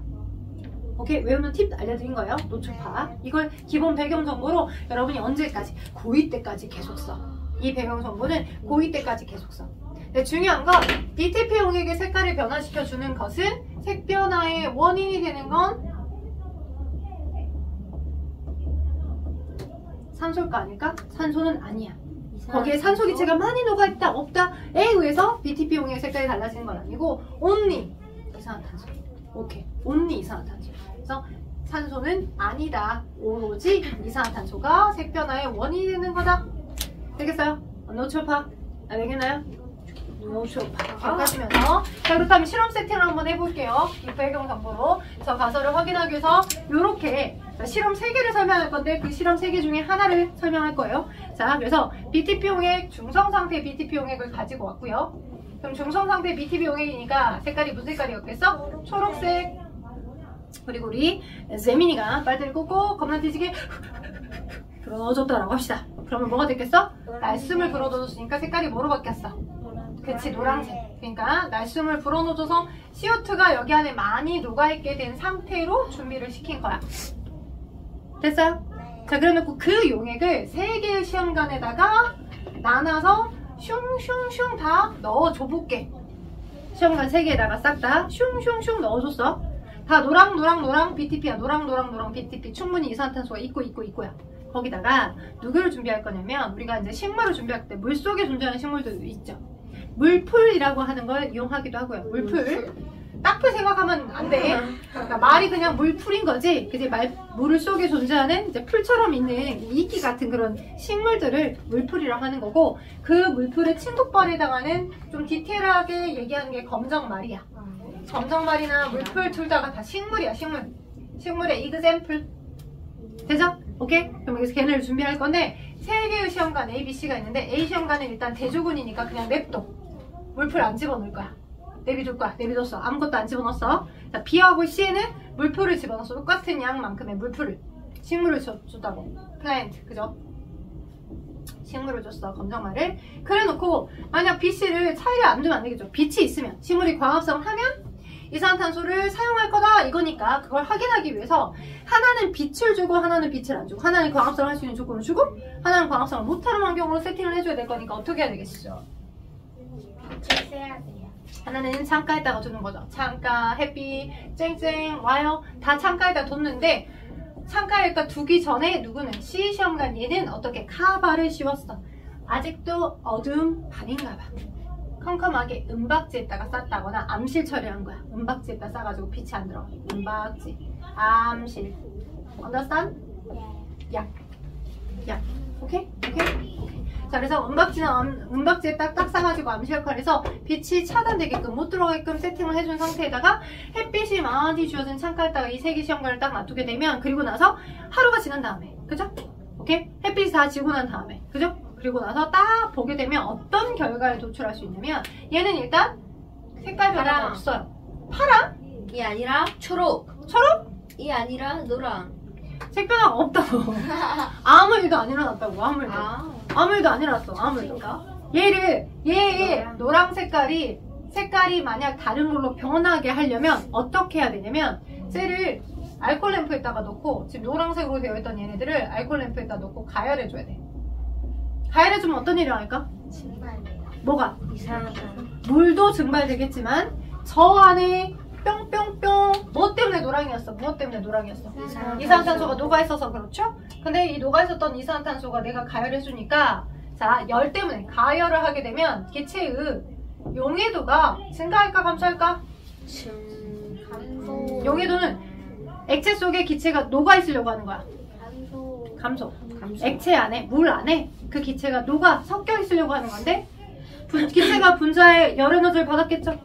오케이? 외우는 팁 알려드린 거예요. 노초파. 이걸 기본 배경 정보로 여러분이 언제까지? 고2 때까지 계속 써. 이 배경 정보는 고2 때까지 계속 써. 근데 중요한 건 BTB 용액의 색깔을 변화시켜 주는 것은 색 변화의 원인이 되는 건 산소일까 아닐까? 산소는 아니야. 거기에 산소 기체가 많이 녹아있다 없다에 의해서 BTB 용액 색깔이 달라지는 건 아니고 only 이산화탄소. 오케이. only 이산화탄소. 그래서 산소는 아니다. 오로지 이산화탄소가 색 변화의 원인이 되는 거다. 되겠어요? 노초파. 알겠나요? 노초파. 기억하시면서. 자, 그렇다면 실험 세팅을 한번 해볼게요. 이 배경 정보로. 저 가설을 확인하기 위해서 요렇게 실험 3개를 설명할 건데 그 실험 3개 중에 하나를 설명할 거예요. 자, 그래서 BTB 용액, 중성 상태의 BTB 용액을 가지고 왔고요. 그럼 중성 상태의 BTB 용액이니까 색깔이 무슨 색깔이었겠어? 초록색. 그리고 우리 재민이가 빨대를 꽂고 겁나 뒤지게 불어 넣어줬다라고 합시다. 그러면 뭐가 됐겠어? 날숨을 불어 넣어줬으니까 색깔이 뭐로 바뀌었어? 그치, 노란색. 그러니까 날숨을 불어 넣어줘서 CO2가 여기 안에 많이 녹아있게 된 상태로 준비를 시킨 거야. 됐어요? 자, 그래놓고 그 용액을 3개의 시험관에다가 나눠서 슝슝슝 다 넣어줘볼게. 시험관 3개에다가 싹 다 슝슝슝 넣어줬어. 다 노랑 BTP야. 노랑 BTP. 충분히 이산화탄소가 있고야. 거기다가 누구를 준비할 거냐면 우리가 이제 식물을 준비할 때 물속에 존재하는 식물들도 있죠. 물풀이라고 하는 걸 이용하기도 하고요. 물풀. 딱풀 생각하면 안 돼. 그러니까 말이 그냥 물풀인 거지. 그지? 물 속에 존재하는 이제 풀처럼 있는 이끼 같은 그런 식물들을 물풀이라고 하는 거고, 그 물풀의 친족벌에 해당하는 좀 디테일하게 얘기하는 게 검정말이야. 검정말이나 물풀 둘 다가 다 식물이야. 식물의 example. 되죠? 오케이? 그럼 여기서 걔네를 준비할 건데 3개의 시험관 A, B, C가 있는데 A 시험관은 일단 대조군이니까 그냥 냅둬. 물풀 안 집어넣을 거야. 내비둘 거야. 내비뒀어. 아무것도 안 집어넣었어. 자, B하고 C에는 물풀을 집어넣었어. 똑같은 양만큼의 물풀을. 식물을 줬다고. 플랜트. 그죠? 식물을 줬어. 검정말을. 그래 놓고 만약 B, C를 차이를 안 두면 안 되겠죠. 빛이 있으면. 식물이 광합성을 하면 이산화탄소를 사용할 거다 이거니까 그걸 확인하기 위해서 하나는 빛을 주고 하나는 빛을 안 주고 하나는 광합성을 할 수 있는 조건을 주고 하나는 광합성을 못하는 환경으로 세팅을 해줘야 될 거니까 어떻게 해야 되겠죠? 빛을 쐬야 돼요. 하나는 창가에다가 두는 거죠. 창가, 햇빛, 쨍쨍 와요. 다 창가에다 뒀는데 창가에다 두기 전에 누구는 시시험관 얘는 어떻게 카바를 씌웠어. 아직도 어두운 밤인가 봐. 컴컴하게 은박지에다가 쌌다거나 암실 처리한 거야. 은박지에다 싸가지고 빛이 안 들어가. 은박지, 암실. understand? 약. 오케이? 자, 그래서 은박지에 딱딱 싸가지고 암실 역할에서 빛이 차단되게끔 못 들어가게끔 세팅을 해준 상태에다가 햇빛이 많이 주어진 창가에다가 이 세기 시험관을 딱 놔두게 되면 그리고 나서 하루가 지난 다음에 그죠? 오케이? 햇빛이 다 지고 난 다음에 그죠? 그리고 나서 딱 보게 되면 어떤 결과에 도출할 수 있냐면 얘는 일단 색깔 변화가 없어요. 파랑? 이 아니라 초록. 이 아니라 노랑. 색 변화가 없다고. 아무 일도 안 일어났다고. 아무 일도 안 일어났어. 아무 일도. 얘의 노랑 색깔이 만약 다른 걸로 변하게 하려면 어떻게 해야 되냐면 쟤를 알콜 램프에다가 넣고 지금 노란색으로 되어 있던 얘네들을 알콜 램프에다 넣고 가열해줘야 돼. 가열해주면 어떤 일이 일어날까? 증발돼요. 뭐가? 이산화탄소. 물도 증발되겠지만 저 안에 뿅뿅뿅 뭐 때문에 노랑이었어? 이산화탄소가 녹아있어서 그렇죠? 근데 이 녹아있었던 이산화탄소가 내가 가열해주니까 자, 열 때문에 가열을 하게 되면 기체의 용해도가 증가할까 감소할까? 감소. 용해도는 액체 속에 기체가 녹아있으려고 하는 거야. 감소. 액체 안에, 물 안에 그 기체가 녹아 섞여 있으려고 하는 건데 기체가 분자의 열 에너지를 받았겠죠?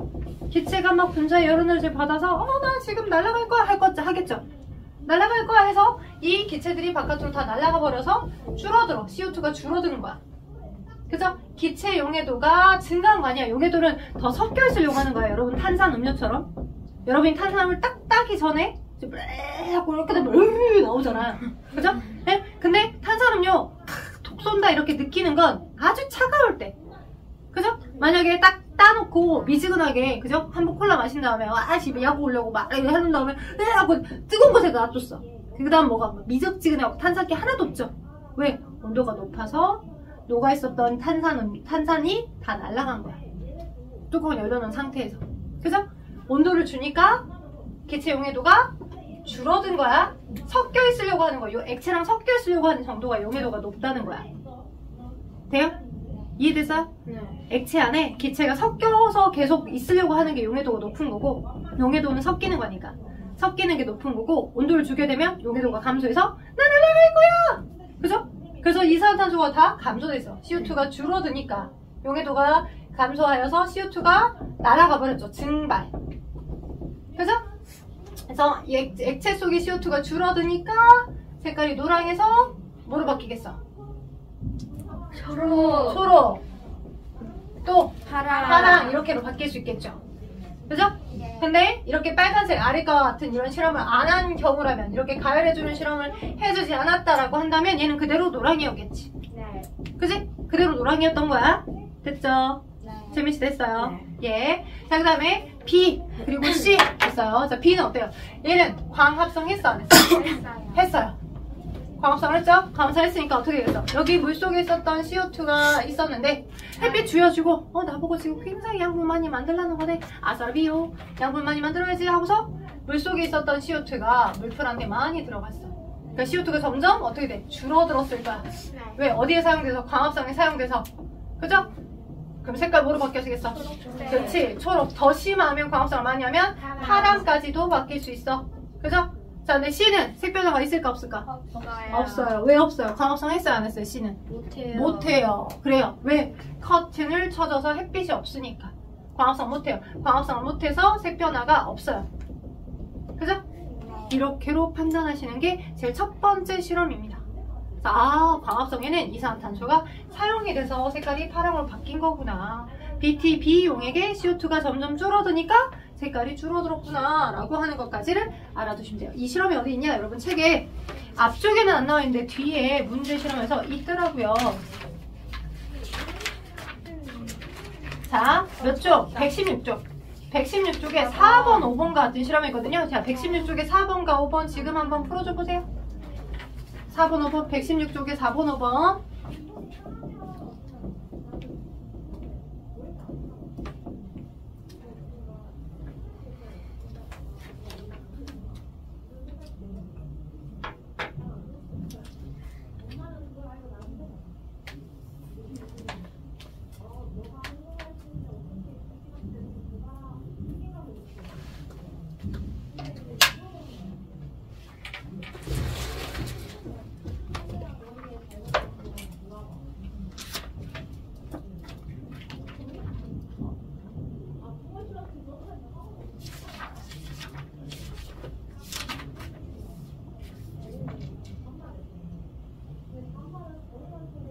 기체가 막 분자의 열 에너지를 받아서 나 지금 날아갈 거야 하겠죠? 날아갈 거야 해서 이 기체들이 바깥으로 다 날아가 버려서 줄어들어. CO2가 줄어드는 거야. 그죠? 기체 용해도가 증가한 거 아니야. 용해도는 더 섞여 있으려고 하는 거야. 여러분 탄산 음료처럼. 여러분이 탄산음을 딱 따기 전에 하고 이렇게 되면 나오잖아. 그죠? 네? 근데 탄산음료 톡 쏜다 이렇게 느끼는 건 아주 차가울 때. 그죠? 만약에 딱 따놓고 미지근하게 그죠? 한번 콜라 마신 다음에 집에 야구 오려고 막 이렇게 해놓은 다음에 하고 뜨거운 곳에다 놔뒀어. 그 다음 뭐가 미적지근하고 탄산기 하나도 없죠. 왜? 온도가 높아서 녹아있었던 탄산이 다 날아간 거야. 뚜껑을 열려놓은 상태에서. 그죠? 온도를 주니까 기체 용해도가 줄어든 거야. 섞여 있으려고 하는 거야. 요 액체랑 섞여 있으려고 하는 정도가 용해도가 높다는 거야. 돼요? 이해됐어요? 네. 액체 안에 기체가 섞여서 계속 있으려고 하는 게 용해도가 높은 거고 용해도는 섞이는 거니까 섞이는 게 높은 거고 온도를 주게 되면 용해도가 감소해서 나 날아갈 거야! 그죠? 그래서 이산화탄소가 다 감소돼서 CO2가 줄어드니까 용해도가 감소하여서 CO2가 날아가 버렸죠. 증발. 그죠? 그래서 이 액체 속의 CO2가 줄어드니까 색깔이 노랑에서 뭐로 바뀌겠어? 초록. 또 파랑 이렇게로 바뀔 수 있겠죠. 그죠? 근데 이렇게 빨간색 아래과 같은 이런 실험을 안 한 경우라면 이렇게 가열해주는 실험을 해주지 않았다라고 한다면 얘는 그대로 노랑이었겠지. 네. 그지? 그대로 노랑이었던 거야. 됐죠? 네. 재민씨 됐어요? 네. 예. 자, 그 다음에 B 그리고 C 됐어요. 자, B는 어때요? 얘는 광합성 했어 안 했어? 했어요. 광합성을 했죠? 광합성 했으니까 어떻게 되겠어? 여기 물속에 있었던 CO2가 있었는데 햇빛 주여주고 나보고 지금 굉장히 양분 많이 만들라는 거네. 아싸비요. 양분 많이 만들어야지 하고서 물속에 있었던 CO2가 물풀한테 많이 들어갔어. 그러니까 CO2가 점점 어떻게 돼? 줄어들었을 거야. 왜? 어디에 사용돼서? 광합성에 사용돼서. 그죠? 그럼 색깔 뭐로 바뀌어지겠어? 그렇지. 초록. 더 심하면 광합성을 많이 하면 파랑까지도 바뀔 수 있어. 그죠? 자, 근데 C는 색 변화가 있을까 없을까? 없어요. 왜 없어요? 광합성 했어요 안 했어요? C는? 못해요. 그래요. 왜? 커튼을 쳐져서 햇빛이 없으니까. 광합성 못해요. 광합성을 못해서 색 변화가 없어요. 그죠? 이렇게로 판단하시는 게 제일 첫 번째 실험입니다. 자, 광합성에는 이산화탄소가 사용이 돼서 색깔이 파랑으로 바뀐 거구나. BTB 용액의 CO2가 점점 줄어드니까 색깔이 줄어들었구나 라고 하는 것까지를 알아두시면 돼요. 이 실험이 어디 있냐? 여러분 책에 앞쪽에는 안 나와 있는데 뒤에 문제 실험에서 있더라고요. 자, 몇 쪽? 116쪽. 116쪽에 4번, 5번과 같은 실험이거든요. 자, 116쪽에 4번과 5번 지금 한번 풀어줘 보세요. 4번, 5번, 116쪽에 4번, 5번.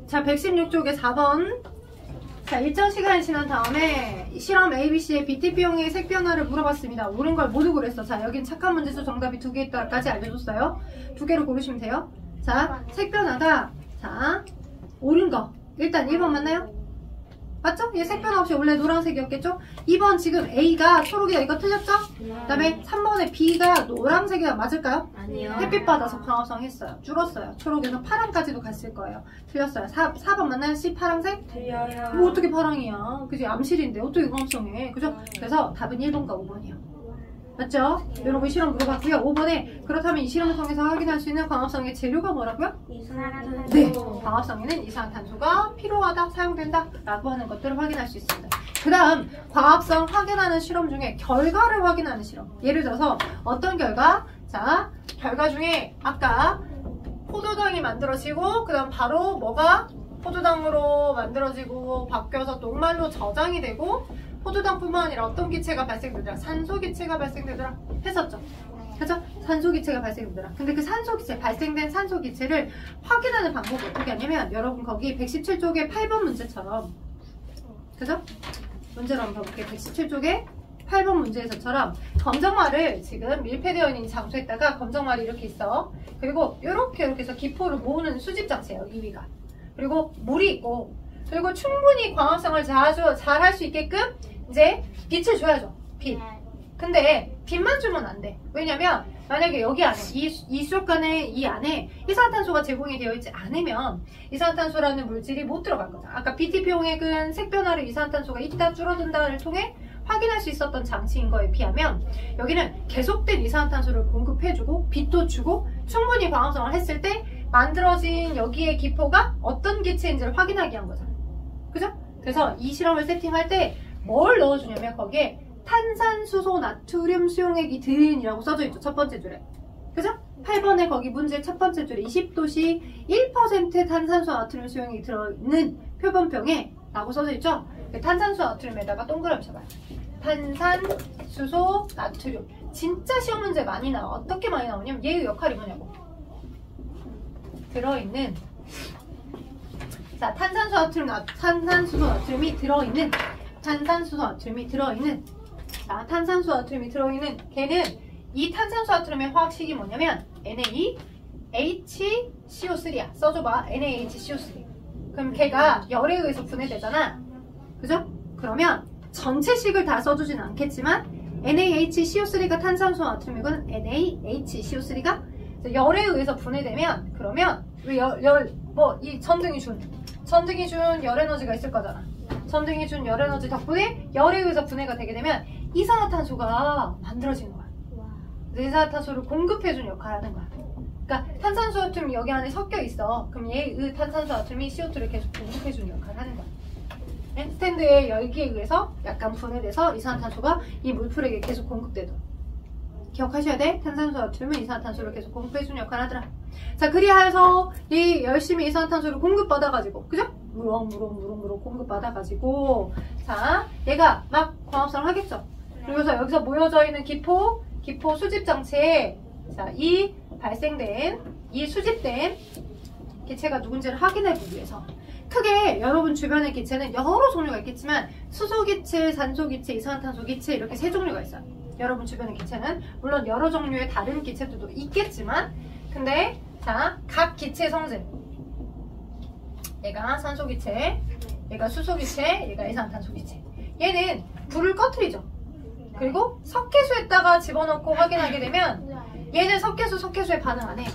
자, 116쪽에 4번. 자, 일정 시간이 지난 다음에 실험 ABC의 BTP형의 색 변화를 물어봤습니다. 옳은 걸 모두 고랬어. 자, 여긴 착한 문제수 정답이 2개 있다까지 알려줬어요. 2개로 고르시면 돼요. 자, 색 변화가, 자, 옳은 거. 일단 1번 맞나요? 맞죠? 얘 색 변화 없이 원래 노란색이었겠죠? 2번 지금 A가 초록이다. 이거 틀렸죠? 그 다음에 3번에 B가 노란색이다. 맞을까요? 아니요. 햇빛 받아서 광합성 했어요. 줄었어요. 초록에서 파랑까지도 갔을 거예요. 틀렸어요. 4번 맞나요? C 파랑색? 틀려요. 뭐 어떻게 파랑이야? 그지? 암실인데 어떻게 광합성해? 그죠? 그래서 답은 1번과 5번이요. 맞죠? 여러분 실험 물어봤고요. 5번에 그렇다면 이 실험을 통해서 확인할 수 있는 광합성의 재료가 뭐라고요? 이산화탄소. 네, 광합성에는 이산화탄소가 필요하다, 사용된다 라고 하는 것들을 확인할 수 있습니다. 그 다음 광합성 확인하는 실험 중에 결과를 확인하는 실험. 예를 들어서 어떤 결과? 자, 결과 중에 아까 포도당이 만들어지고 그 다음 바로 뭐가 포도당으로 만들어지고 바뀌어서 녹말로 저장이 되고 포도당뿐만 아니라 어떤 기체가 발생되더라? 산소기체가 발생되더라 했었죠. 그죠? 산소기체가 발생되더라. 근데 그 산소기체, 발생된 산소기체를 확인하는 방법이 어떻게 하냐면 여러분 거기 117쪽에 8번 문제처럼, 그죠? 문제로 한번 볼게요. 117쪽에 8번 문제에서처럼 검정말을 지금 밀폐되어 있는 장소에다가 검정말이 이렇게 있어. 그리고 이렇게 해서 기포를 모으는 수집장치예요. 이 위가. 그리고 물이 있고, 그리고 충분히 광합성을 잘 할 수 있게끔 이제 빛을 줘야죠. 빛. 근데 빛만 주면 안 돼. 왜냐면 만약에 여기 안에 이 수족관에 이 안에 이산화탄소가 제공이 되어 있지 않으면 이산화탄소라는 물질이 못 들어갈 거죠. 아까 BTP용액은 색 변화를 이산화탄소가 있다 줄어든다를 통해 확인할 수 있었던 장치인 거에 비하면 여기는 계속된 이산화탄소를 공급해주고 빛도 주고 충분히 광합성을 했을 때 만들어진 여기의 기포가 어떤 기체인지를 확인하기 위한 거잖아요. 그죠? 그래서 이 실험을 세팅할 때 뭘 넣어주냐면 거기에 탄산수소 나트륨 수용액이 든이라고 써져 있죠. 첫 번째 줄에. 그죠? 8번에 거기 문제 첫 번째 줄에 20도씨 1% 탄산수 나트륨 수용액이 들어있는 표본병에 라고 써져 있죠. 탄산수 나트륨에다가 동그라미 쳐봐요. 탄산수소 나트륨. 진짜 시험 문제 많이 나와. 어떻게 많이 나오냐면 얘의 역할이 뭐냐고. 들어있는, 자, 탄산수소 나트륨이 들어있는, 자, 탄산수 나트륨이 들어있는 걔는 이 탄산수 나트륨의 화학식이 뭐냐면 NaHCO3야. 써줘봐. NaHCO3. 그럼 걔가 열에 의해서 분해되잖아. 그죠? 그러면 전체식을 다 써주진 않겠지만 NaHCO3가 탄산수 나트륨이건 NaHCO3가 열에 의해서 분해되면 그러면 이 전등이 준 열 에너지가 있을 거잖아. 전등이 준 열 에너지 덕분에 열에 의해서 분해가 되게 되면 이산화탄소가 만들어지는 거야. 이산화탄소를 공급해준 역할을 하는 거야. 그러니까 탄산수 아톰이 여기 안에 섞여 있어. 그럼 얘의 탄산수 아톰이 CO2를 계속 공급해주는 역할을 하는 거야. 스탠드의 열기에 의해서 약간 분해돼서 이산화탄소가 이 물풀에게 계속 공급되도록. 기억하셔야 돼. 탄산수 아톰은 이산화탄소를 계속 공급해주는 역할을 하더라. 자, 그리하여서 이 열심히 이산화탄소를 공급받아가지고, 그죠? 무럭무럭 공급받아가지고, 자, 얘가 막 광합성을 하겠죠? 그래서 여기서 모여져 있는 기포 수집장치에, 자, 이 수집된 기체가 누군지를 확인해보기 위해서. 크게 여러분 주변의 기체는 여러 종류가 있겠지만, 수소기체, 산소기체, 이산화탄소기체, 이렇게 세 종류가 있어요. 여러분 주변의 기체는. 물론 여러 종류의 다른 기체들도 있겠지만, 근데, 자, 각 기체의 성질. 얘가 산소기체, 얘가 수소기체, 얘가 이산화탄소기체. 얘는 불을 꺼트리죠. 그리고 석회수에다가 집어넣고 확인하게 되면 얘는 석회수에 반응 안 해요.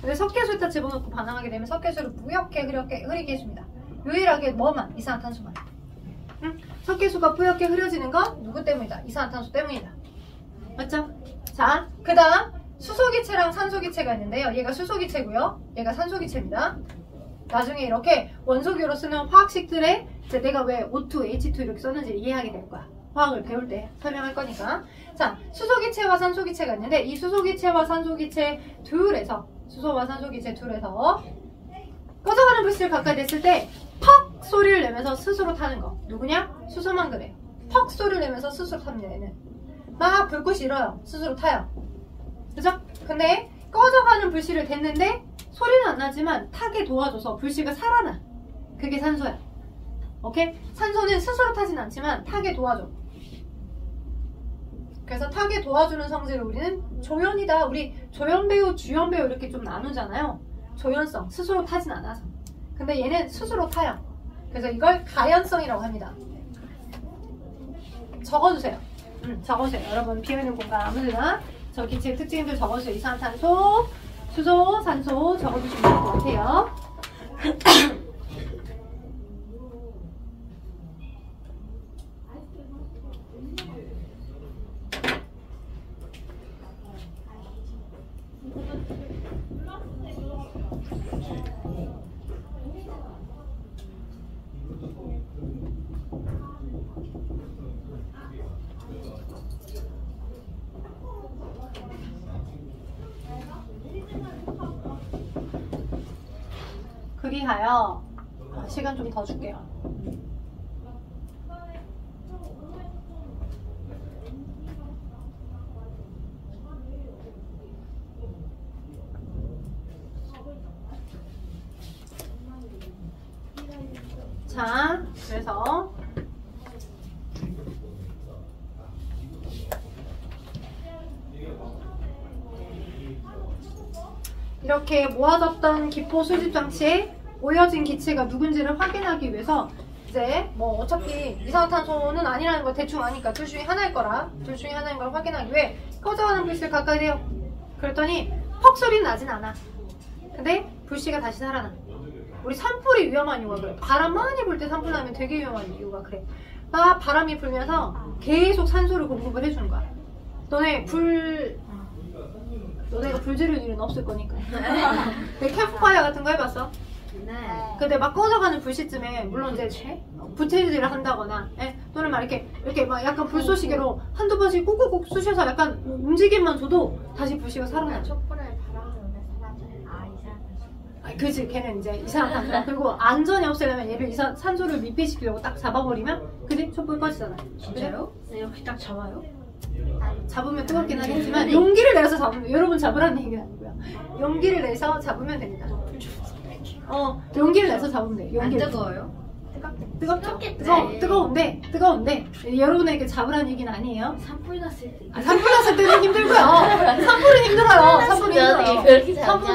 근데 석회수에다 집어넣고 반응하게 되면 석회수를 뿌옇게 흐리게 해줍니다. 유일하게 뭐만? 이산화탄소만. 응? 석회수가 뿌옇게 흐려지는 건 누구 때문이다? 이산화탄소 때문이다. 맞죠? 자, 그 다음 수소기체랑 산소기체가 있는데요. 얘가 수소기체고요. 얘가 산소기체입니다. 나중에 이렇게 원소교로 쓰는 화학식들에 이제 내가 왜 O2, H2 이렇게 썼는지 이해하게 될 거야. 화학을 배울 때 설명할 거니까. 자, 수소기체와 산소기체가 있는데 이 수소기체와 산소기체 둘에서 꺼져가는 물질 가까이 됐을 때 퍽 소리를 내면서 스스로 타는 거. 누구냐? 수소만 그래요. 퍽 소리를 내면서 스스로 탑니다. 얘는 막 불꽃이 일어요. 스스로 타요. 그죠? 근데 꺼져가는 불씨를 댔는데 소리는 안 나지만 타게 도와줘서 불씨가 살아나. 그게 산소야. 오케이? 산소는 스스로 타진 않지만 타게 도와줘. 그래서 타게 도와주는 성질을 우리는 조연이다. 우리 조연배우, 주연배우 이렇게 좀 나누잖아요. 조연성, 스스로 타진 않아서. 근데 얘는 스스로 타요. 그래서 이걸 가연성이라고 합니다. 적어주세요. 적어주세요. 여러분 비어있는 공간 아무데나 저 기체의 특징들 적어주세요. 이산화탄소, 수소, 산소 적어주시면 될 것 같아요. 그리하여 시간 좀 더 줄게요. 자, 그래서 이렇게 모아졌던 기포 수집 장치에 모여진 기체가 누군지를 확인하기 위해서 이제 뭐 어차피 이산화탄소는 아니라는 걸 대충 아니까 둘 중에 하나일 거라 둘 중에 하나인 걸 확인하기 위해 꺼져가는 불씨를 가까이 대요. 그랬더니 퍽 소리는 나진 않아. 근데 불씨가 다시 살아나. 우리 산불이 위험한 이유가 그래. 바람 많이 불 때 산불 나면 되게 위험한 이유가 그래. 막 바람이 불면서 계속 산소를 공급을 해주는 거야. 너네가 불 지를 일은 없을 거니까. 내 캠프파이어 같은 거 해봤어? 네. 근데 막 꺼져가는 불씨쯤에 물론 이제 부채질을 한다거나 또는 막 이렇게 막 약간 불쏘시개로 한두 번씩 꾹꾹꾹 쑤셔서 약간 움직임만 줘도 다시 불씨가 살아나죠. 촛불을 바람을 오면 사라져요. 이산화탄소. 그치, 걔는 이제 이산화탄소. 그리고 안전이 없애려면 얘를 산소를密閉시키려고 딱 잡아버리면 그지? 촛불 꺼지잖아. 진짜요? 네, 이렇게 딱 잡아요? 잡으면 뜨겁긴 하겠지만 용기를 내서 잡으면, 여러분 잡으라는 얘기는 아니고요. 용기를 내서 잡으면 됩니다. 용기를 내서 잡으면 돼요. 안 뜨거워요? 뜨겁죠? 뜨거운데 여러분에게 잡으라는 얘기는 아니에요. 산불 났을 때. 산불 났을 때는 힘들고요. 산불은 힘들어요. 산불은 힘들어요. 그렇게 잡지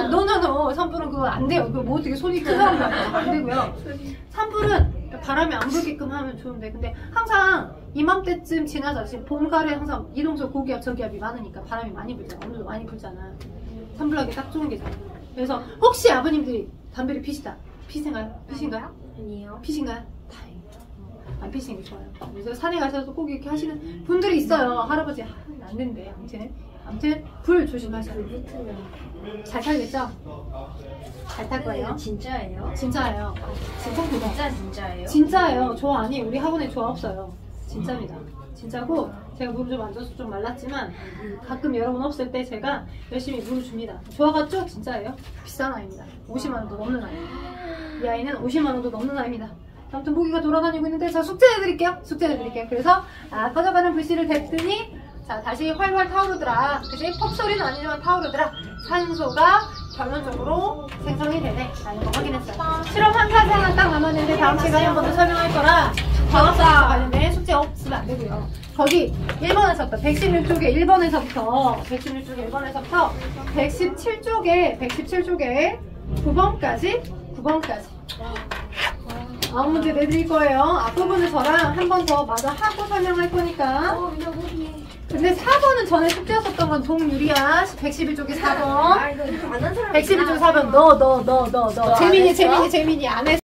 산불은 그거 안 돼요. 그거 뭐 어떻게 손이 큰 사람도 안 되고요. 산불은 바람이 안 불게끔 하면 좋은데, 근데 항상 이맘때쯤 지나자. 지금 봄, 가을에 항상 이동서 고기압, 저기압이 많으니까 바람이 많이 불잖아. 오늘도 많이 불잖아. 산불하기 딱 좋은 게잖아. 그래서 혹시 아버님들이 담배를 피신가요? 아니에요. 피신가요? 다행이다. 안 피시는 게 좋아요. 그래서 산에 가셔서 꼭 이렇게 하시는 분들이 있어요. 할아버지 안 된대. 아무튼 불 조심하셔야 돼요. 붙으면 잘 타겠죠? 잘 탈 거예요. 진짜예요? 진짜예요. 진짜예요? 진짜예요. 조 아니, 우리 학원에 조 없어요. 진짜입니다. 진짜고, 제가 물을 좀 앉아서 좀 말랐지만 가끔 여러분 없을 때 제가 열심히 물을 줍니다. 좋아갔죠? 진짜예요. 비싼 아이입니다. 50만 원도 넘는 아이. 이 아이는 50만 원도 넘는 아이입니다. 아무튼 모기가 돌아다니고 있는데, 자, 숙제해드릴게요. 그래서 꺼져가는 불씨를 댔더니, 자, 다시 활활 타오르더라. 그치? 퍽소리는 아니지만 타오르더라. 산소가 결론적으로 생성이 되네 라는 거 확인했어요. 실험 한 가지 하나 딱 남았는데 다음 시간에 한 번 더 설명할 거라 과학사 관련된 숙제 없으면 안 되고요. 거기 1번에서부터 116쪽에 1번에서부터 117쪽에 9번까지 아무 문제 내드릴 거예요. 앞부분을 저랑 한 번 더 마저 하고 설명할 거니까 근데 4번은 전에 숙제였었던 건 동유리야. 111쪽에 4번. 아, 이거 안한 사람 111쪽 4번. 너. 재민이 안 했어.